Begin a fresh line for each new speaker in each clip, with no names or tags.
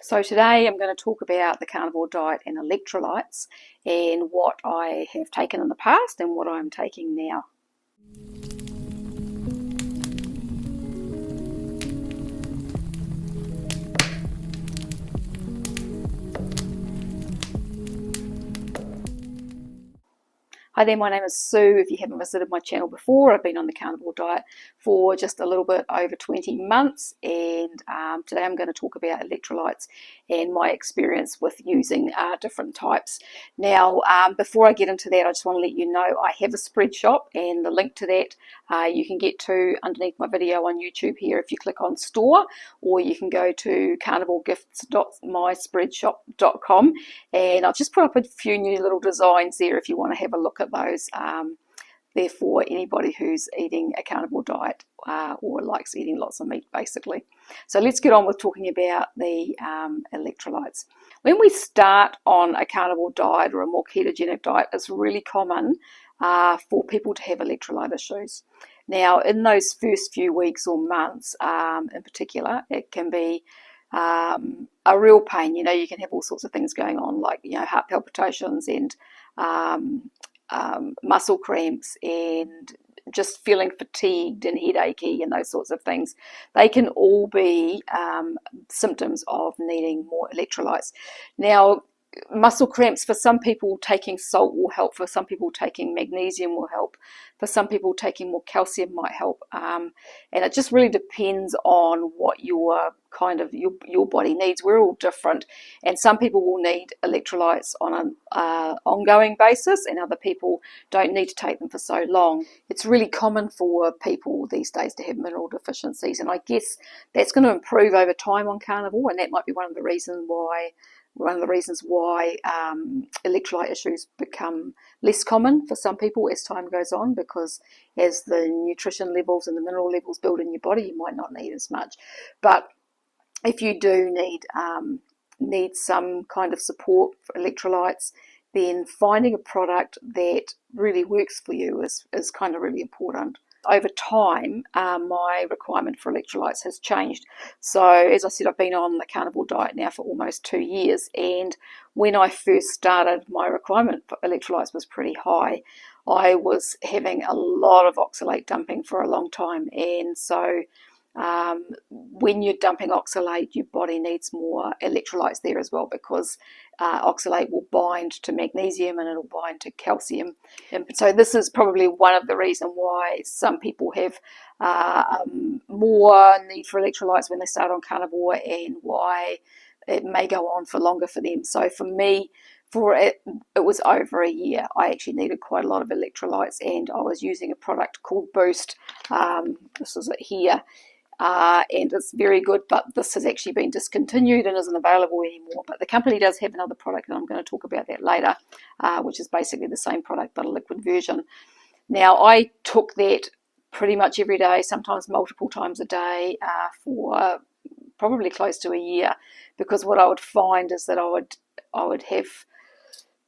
So today I'm going to talk about the carnivore diet and electrolytes and what I have taken in the past and what I'm taking now. Hi there, my name is Sue. If you haven't visited my channel before, I've been on the carnivore diet for just a little bit over 20 months, and today I'm going to talk about electrolytes and my experience with using different types. Now, before I get into that, I just want to let you know I have a spread shop, and the link to that you can get to underneath my video on YouTube here if you click on store, or you can go to carnivoregifts.myspreadshop.com, and I've just put up a few new little designs there if you want to have a look at those. They're for anybody who's eating a carnivore diet or likes eating lots of meat, basically. So let's get on with talking about the electrolytes. When we start on a carnivore diet or a more ketogenic diet, it's really common for people to have electrolyte issues. Now, in those first few weeks or months in particular, it can be a real pain. You know, you can have all sorts of things going on, like, you know, heart palpitations and muscle cramps and just feeling fatigued and headachy and those sorts of things. They can all be symptoms of needing more electrolytes. Now, muscle cramps, for some people taking salt will help, for some people taking magnesium will help, for some people taking more calcium might help, and it just really depends on what your your body needs. We're all different, and some people will need electrolytes on an ongoing basis, and other people don't need to take them for so long. It's really common for people these days to have mineral deficiencies, and I guess that's going to improve over time on carnivore, and that might be one of the reasons why electrolyte issues become less common for some people as time goes on, because as the nutrition levels and the mineral levels build in your body, you might not need as much. But if you do need some kind of support for electrolytes, then finding a product that really works for you is kind of really important. Over time, my requirement for electrolytes has changed. So as I said, I've been on the carnivore diet now for almost 2 years, and when I first started, my requirement for electrolytes was pretty high. I was having a lot of oxalate dumping for a long time, and so when you're dumping oxalate, your body needs more electrolytes there as well, because oxalate will bind to magnesium and it'll bind to calcium. And so this is probably one of the reasons why some people have more need for electrolytes when they start on carnivore, and why it may go on for longer for them. So for me, it was over a year. I actually needed quite a lot of electrolytes, and I was using a product called Boost. This is it here. And it's very good, but this has actually been discontinued and isn't available anymore. But the company does have another product, and I'm going to talk about that later, which is basically the same product but a liquid version. Now, I took that pretty much every day, sometimes multiple times a day, for probably close to a year, because what I would find is that I would have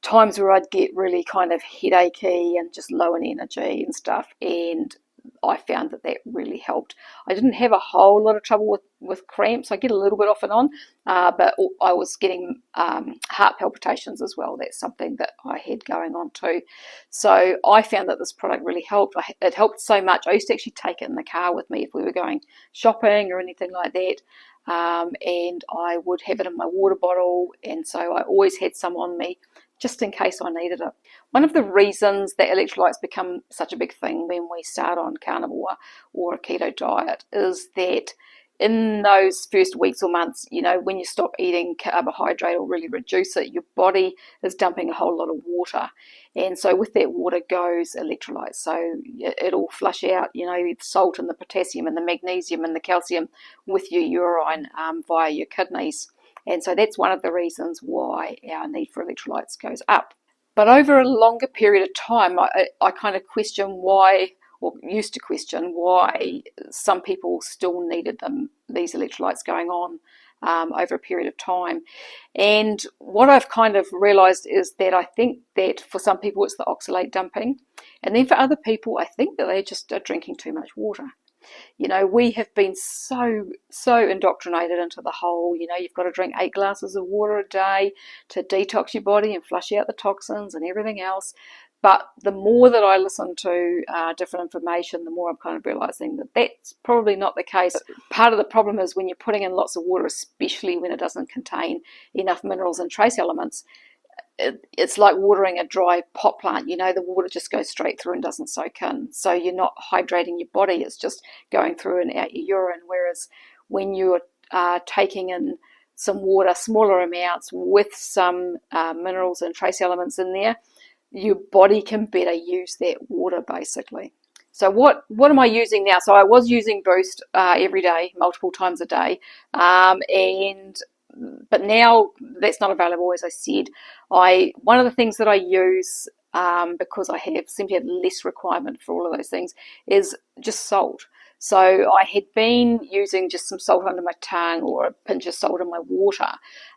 times where I'd get really kind of headachy and just low in energy and stuff, and I found that really helped. I didn't have a whole lot of trouble with cramps. I get a little bit off and on, but I was getting heart palpitations as well. That's something that I had going on too. So I found that this product really helped. It helped so much. I used to actually take it in the car with me if we were going shopping or anything like that, and I would have it in my water bottle, and so I always had some on me just in case I needed it. One of the reasons that electrolytes become such a big thing when we start on carnivore or a keto diet is that in those first weeks or months, you know, when you stop eating carbohydrate or really reduce it, your body is dumping a whole lot of water. And so with that water goes electrolytes. So it'll flush out, you know, the salt and the potassium and the magnesium and the calcium with your urine via your kidneys. And so that's one of the reasons why our need for electrolytes goes up. But over a longer period of time, I kind of question why, or used to question why some people still needed these electrolytes going on over a period of time. And what I've kind of realized is that I think that for some people it's the oxalate dumping, and then for other people I think that they just are drinking too much water. You know, we have been so indoctrinated into the whole, you know, you've got to drink 8 glasses of water a day to detox your body and flush out the toxins and everything else. But the more that I listen to different information, the more I'm kind of realizing that that's probably not the case. Part of the problem is when you're putting in lots of water, especially when it doesn't contain enough minerals and trace elements, it's like watering a dry pot plant. You know, the water just goes straight through and doesn't soak in. So you're not hydrating your body. It's just going through and out your urine. Whereas when you're taking in some water, smaller amounts with some minerals and trace elements in there, your body can better use that water basically. So what am I using now? So I was using Boost every day, multiple times a day, and but now that's not available. As I said, one of the things that I use because I seem to have less requirement for all of those things is just salt. So I had been using just some salt under my tongue or a pinch of salt in my water,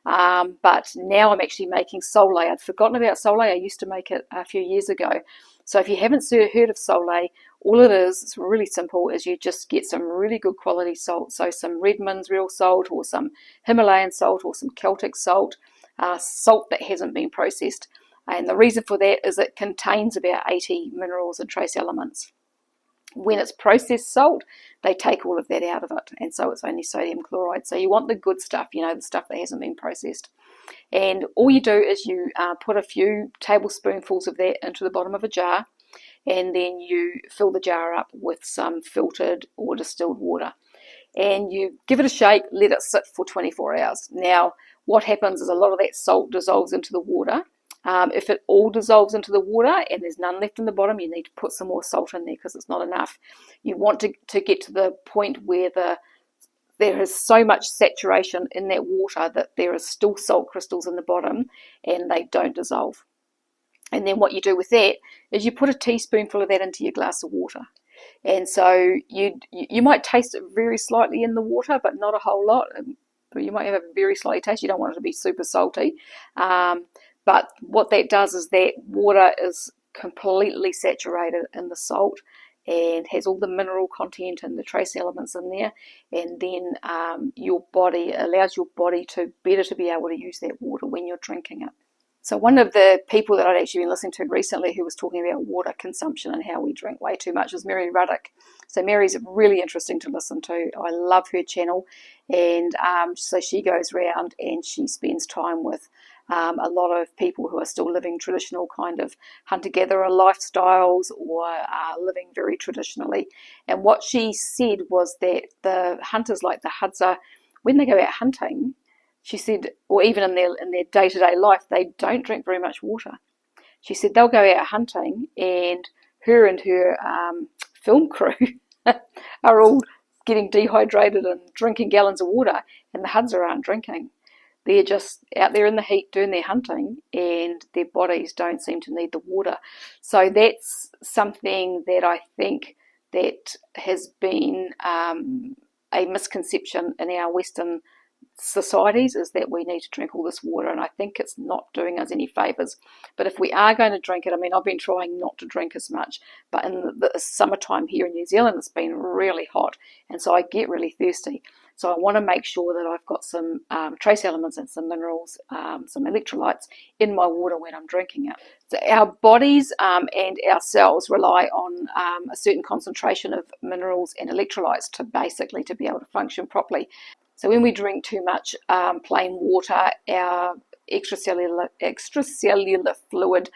but now I'm actually making Sole. I'd forgotten about Sole. I used to make it a few years ago. So if you haven't heard of Sole, all it is, it's really simple, is you just get some really good quality salt. So some Redmond's real salt or some Himalayan salt or some Celtic salt, salt that hasn't been processed. And the reason for that is it contains about 80 minerals and trace elements. When it's processed salt, they take all of that out of it, and so it's only sodium chloride. So you want the good stuff, you know, the stuff that hasn't been processed. And all you do is you put a few tablespoonfuls of that into the bottom of a jar, and then you fill the jar up with some filtered or distilled water. And you give it a shake, let it sit for 24 hours. Now, what happens is a lot of that salt dissolves into the water. If it all dissolves into the water and there's none left in the bottom, you need to put some more salt in there because it's not enough. You want to get to the point where there is so much saturation in that water that there is still salt crystals in the bottom and they don't dissolve. And then what you do with that is you put a teaspoonful of that into your glass of water. And so you might taste it very slightly in the water, but not a whole lot. You might have a very slightly taste. You don't want it to be super salty. But what that does is that water is completely saturated in the salt and has all the mineral content and the trace elements in there. And then your body allows your body to better be able to use that water when you're drinking it. So one of the people that I'd actually been listening to recently who was talking about water consumption and how we drink way too much is Mary Ruddock. So Mary's really interesting to listen to. I love her channel. And so she goes around and she spends time with a lot of people who are still living traditional kind of hunter-gatherer lifestyles or living very traditionally. And what she said was that the hunters like the Hadza, when they go out hunting, she said, or even in their day-to-day life, they don't drink very much water. She said they'll go out hunting and her film crew are all getting dehydrated and drinking gallons of water, and the Hadza aren't drinking. They're just out there in the heat doing their hunting and their bodies don't seem to need the water. So that's something that I think that has been a misconception in our Western societies, is that we need to drink all this water, and I think it's not doing us any favours. But if we are going to drink it, I mean, I've been trying not to drink as much, but in the summertime here in New Zealand it's been really hot, and so I get really thirsty. So I want to make sure that I've got some trace elements and some minerals, some electrolytes in my water when I'm drinking it. So our bodies and our cells rely on a certain concentration of minerals and electrolytes to be able to function properly. So when we drink too much plain water, our extracellular fluid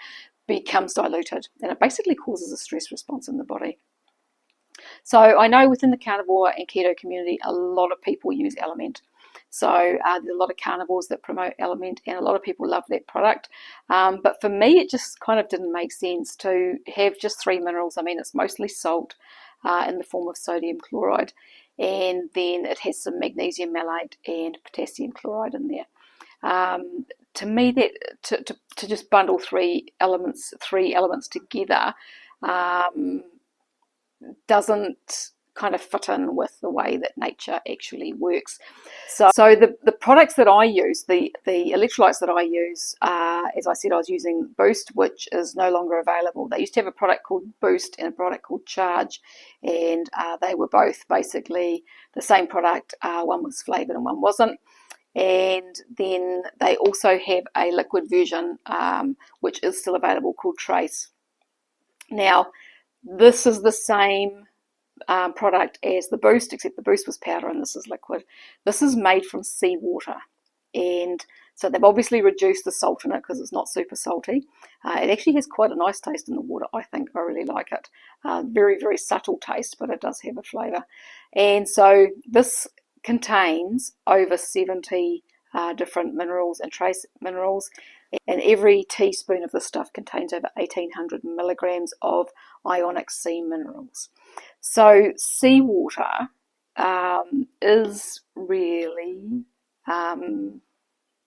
becomes diluted, and it basically causes a stress response in the body. So I know within the carnivore and keto community, a lot of people use Element. So there's a lot of carnivores that promote Element, and a lot of people love that product. But for me, it just kind of didn't make sense to have just 3 minerals. I mean, it's mostly salt in the form of sodium chloride, and then it has some magnesium malate and potassium chloride in there. To me, that to just bundle three elements together doesn't kind of fit in with the way that nature actually works. So the products that I use, the electrolytes that I use, as I said, I was using Boost, which is no longer available. They used to have a product called Boost and a product called Charge, and they were both basically the same product. One was flavoured and one wasn't. And then they also have a liquid version, which is still available, called Trace. Now, this is the same product as the Boost, except the Boost was powder and this is liquid. This is made from seawater, and so they've obviously reduced the salt in it because it's not super salty. It actually has quite a nice taste in the water, I think. I really like it. Very, very subtle taste, but it does have a flavour. And so this contains over 70 different minerals and trace minerals, and every teaspoon of this stuff contains over 1800 milligrams of ionic sea minerals. So seawater is really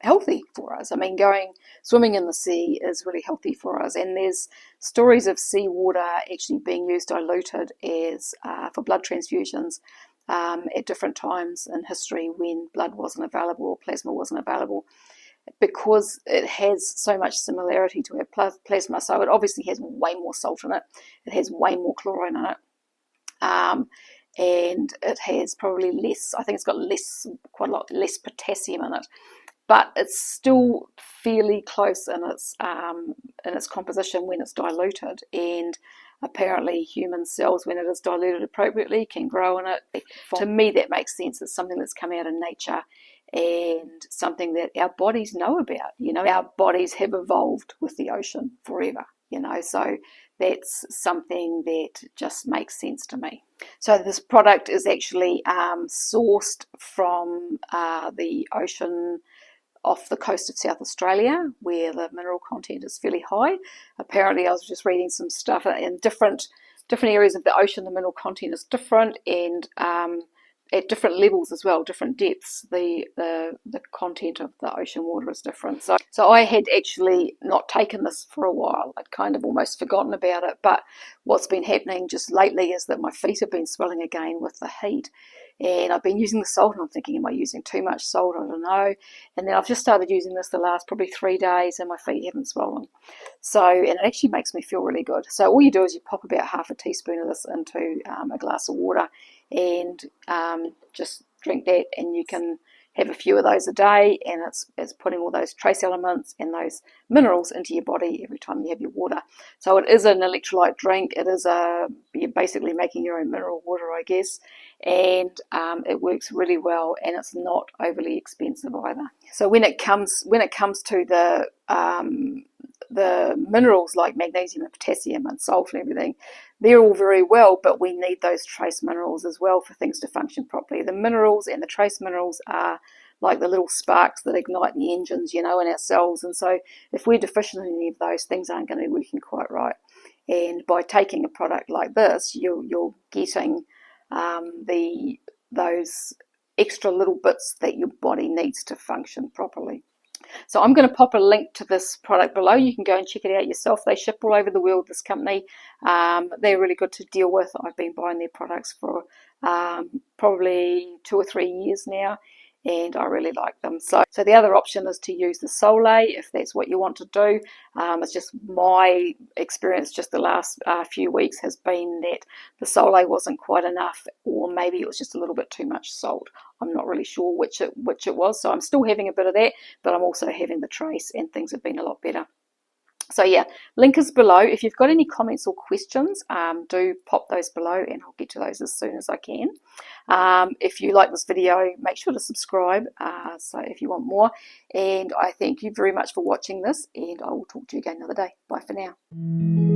healthy for us. I mean, going swimming in the sea is really healthy for us, and there's stories of seawater actually being used diluted as for blood transfusions at different times in history when blood wasn't available or plasma wasn't available, because it has so much similarity to our plasma. So it obviously has way more salt in it, it has way more chlorine in it, and it has probably less, I think it's got quite a lot less potassium in it, but it's still fairly close in its composition when it's diluted. And apparently human cells, when it is diluted appropriately, can grow in it. To me, that makes sense. It's something that's come out of nature and something that our bodies know about. You know, our bodies have evolved with the ocean forever, you know, so that's something that just makes sense to me. So this product is actually sourced from the ocean off the coast of South Australia, where the mineral content is fairly high. Apparently, I was just reading some stuff in different areas of the ocean, the mineral content is different, and at different levels as well, different depths, the content of the ocean water is different. So I had actually not taken this for a while. I'd kind of almost forgotten about it, but what's been happening just lately is that my feet have been swelling again with the heat. And I've been using the salt, and I'm thinking, am I using too much salt? I don't know. And then I've just started using this the last probably 3 days, and my feet haven't swollen. So, and it actually makes me feel really good. So all you do is you pop about half a teaspoon of this into a glass of water, and just drink that, and you can have a few of those a day, and it's putting all those trace elements and those minerals into your body every time you have your water. So it is an electrolyte drink. It is you're basically making your own mineral water, I guess, and it works really well, and it's not overly expensive either. So when it comes to the minerals like magnesium and potassium and salt and everything, they're all very well, but we need those trace minerals as well for things to function properly. The minerals and the trace minerals are like the little sparks that ignite the engines, you know, in our cells. And so if we're deficient in any of those, things aren't going to be working quite right. And by taking a product like this, you're getting those extra little bits that your body needs to function properly. So I'm going to pop a link to this product below. You can go and check it out yourself. They ship all over the world, this company. They're really good to deal with. I've been buying their products for probably 2 or 3 years now, and I really like them. So the other option is to use the Soleil if that's what you want to do. It's just my experience just the last few weeks has been that the Soleil wasn't quite enough, or maybe it was just a little bit too much salt. I'm not really sure which it was, so I'm still having a bit of that, but I'm also having the Trace, and things have been a lot better. So yeah, link is below. If you've got any comments or questions, do pop those below, and I'll get to those as soon as I can. If you like this video, make sure to subscribe so if you want more. And I thank you very much for watching this, and I will talk to you again another day. Bye for now.